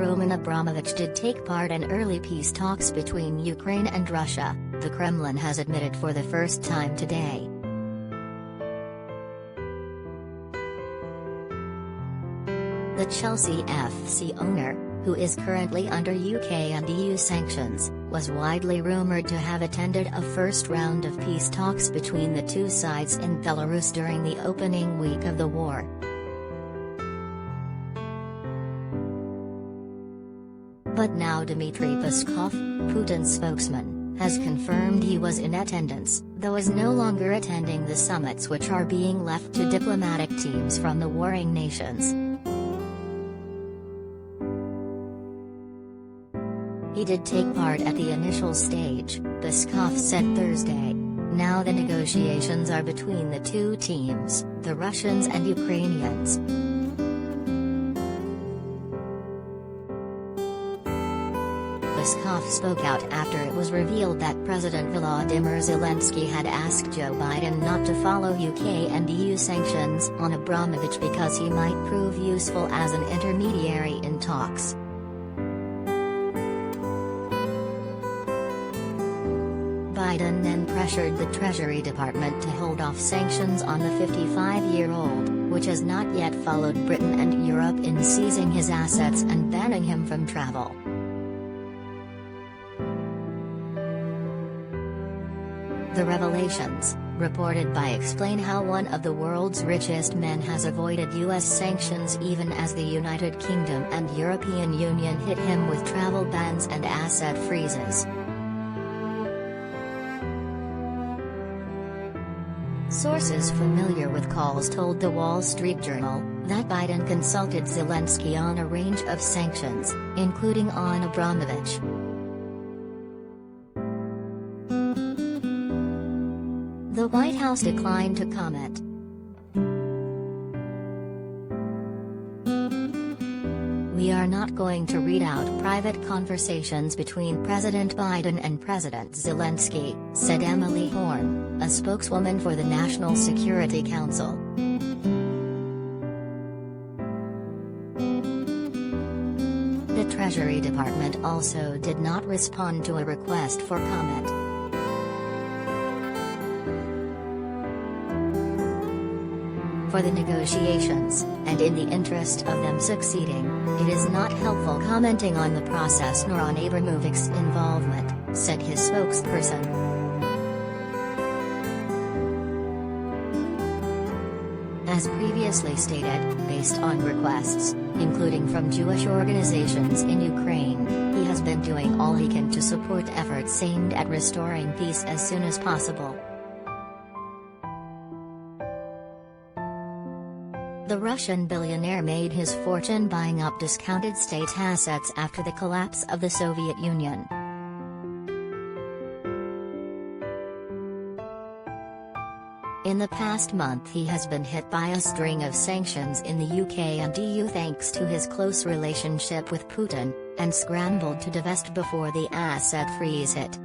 Roman Abramovich did take part in early peace talks between Ukraine and Russia, the Kremlin has admitted for the first time today. The Chelsea FC owner, who is currently under UK and EU sanctions, was widely rumoured to have attended a first round of peace talks between the two sides in Belarus during the opening week of the war. But now Dmitry Peskov, Putin's spokesman, has confirmed he was in attendance, though is no longer attending the summits which are being left to diplomatic teams from the warring nations. He did take part at the initial stage, Peskov said Thursday. Now the negotiations are between the two teams, the Russians and Ukrainians. Peskov spoke out after it was revealed that President Volodymyr Zelensky had asked Joe Biden not to follow UK and EU sanctions on Abramovich because he might prove useful as an intermediary in talks. Biden then pressured the Treasury Department to hold off sanctions on the 55-year-old, which has not yet followed Britain and Europe in seizing his assets and banning him from travel. The revelations, reported by explain how one of the world's richest men has avoided U.S. sanctions even as the United Kingdom and European Union hit him with travel bans and asset freezes. Sources familiar with calls told The Wall Street Journal that Biden consulted Zelensky on a range of sanctions, including on Abramovich. The White House declined to comment. "We are not going to read out private conversations between President Biden and President Zelensky," said Emily Horn, a spokeswoman for the National Security Council. The Treasury Department also did not respond to a request for comment. For the negotiations, and in the interest of them succeeding, it is not helpful commenting on the process nor on Abramovich's involvement, said his spokesperson. As previously stated, based on requests, including from Jewish organizations in Ukraine, he has been doing all he can to support efforts aimed at restoring peace as soon as possible. The Russian billionaire made his fortune buying up discounted state assets after the collapse of the Soviet Union. In the past month he has been hit by a string of sanctions in the UK and EU thanks to his close relationship with Putin, and scrambled to divest before the asset freeze hit.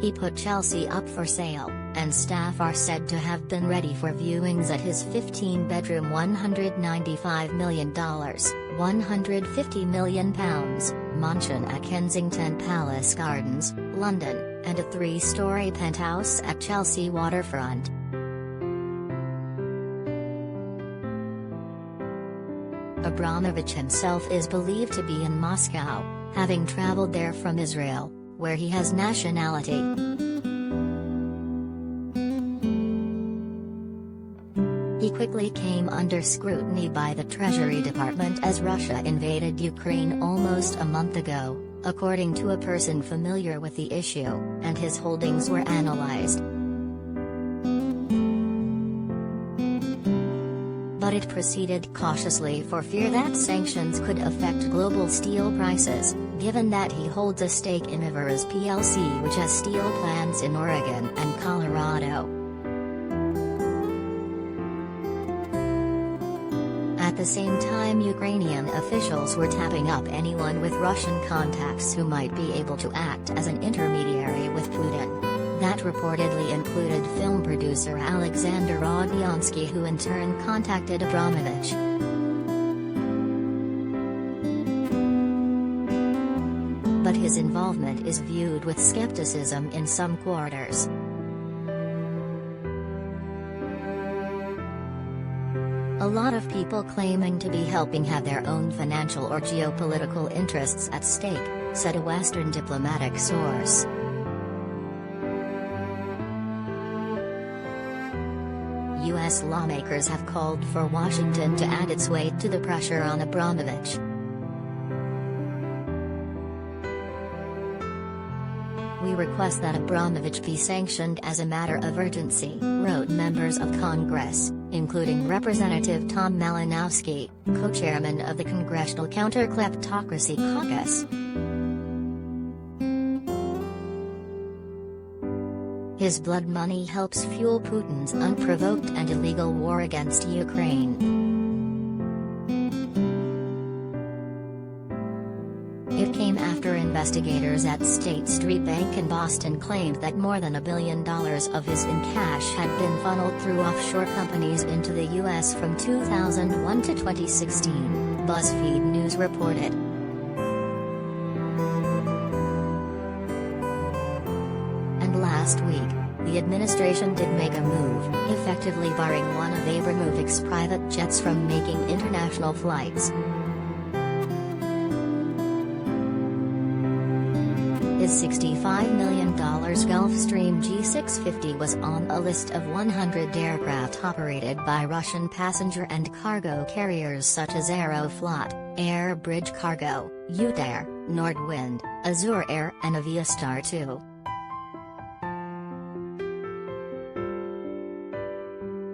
He put Chelsea up for sale, and staff are said to have been ready for viewings at his 15-bedroom $195 million, £150 million, mansion at Kensington Palace Gardens, London, and a 3-story penthouse at Chelsea waterfront. Abramovich himself is believed to be in Moscow, having traveled there from Israel, where he has nationality. He quickly came under scrutiny by the Treasury Department as Russia invaded Ukraine almost a month ago, according to a person familiar with the issue, and his holdings were analyzed. But it proceeded cautiously for fear that sanctions could affect global steel prices, given that he holds a stake in Belarus plc, which has steel plants in Oregon and Colorado. At the same time, Ukrainian officials were tapping up anyone with Russian contacts who might be able to act as an intermediary with Putin. That reportedly included film producer Alexander Rodionsky, who in turn contacted Abramovich. But his involvement is viewed with skepticism in some quarters. A lot of people claiming to be helping have their own financial or geopolitical interests at stake, said a Western diplomatic source. U.S. lawmakers have called for Washington to add its weight to the pressure on Abramovich. We request that Abramovich be sanctioned as a matter of urgency, wrote members of Congress, including Representative Tom Malinowski, co-chairman of the Congressional Counter-Kleptocracy Caucus. His blood money helps fuel Putin's unprovoked and illegal war against Ukraine. It came after investigators at State Street Bank in Boston claimed that more than $1 billion of his in cash had been funneled through offshore companies into the U.S. from 2001 to 2016, BuzzFeed News reported. And last week, the administration did make a move, effectively barring one of Abramovich's private jets from making international flights. His $65 million Gulfstream G650 was on a list of 100 aircraft operated by Russian passenger and cargo carriers such as Aeroflot, Air Bridge Cargo, Utair, Nordwind, Azur Air and Aviastar 2.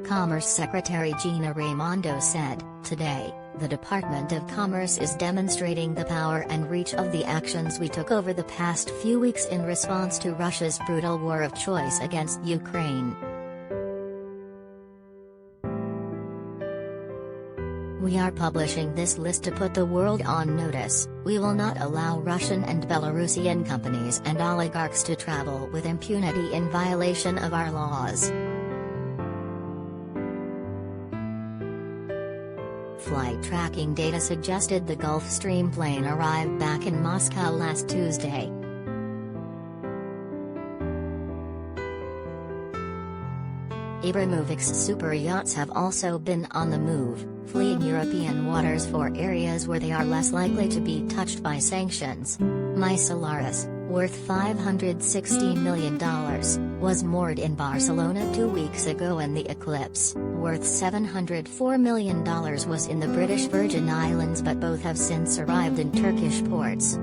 Commerce Secretary Gina Raimondo said, "Today, the Department of Commerce is demonstrating the power and reach of the actions we took over the past few weeks in response to Russia's brutal war of choice against Ukraine. We are publishing this list to put the world on notice. We will not allow Russian and Belarusian companies and oligarchs to travel with impunity in violation of our laws." Flight tracking data suggested the Gulfstream plane arrived back in Moscow last Tuesday. Abramovich's super yachts have also been on the move, fleeing European waters for areas where they are less likely to be touched by sanctions. My Solaris, worth $560 million, was moored in Barcelona 2 weeks ago, and the Eclipse, worth $704 million, was in the British Virgin Islands, but both have since arrived in Turkish ports.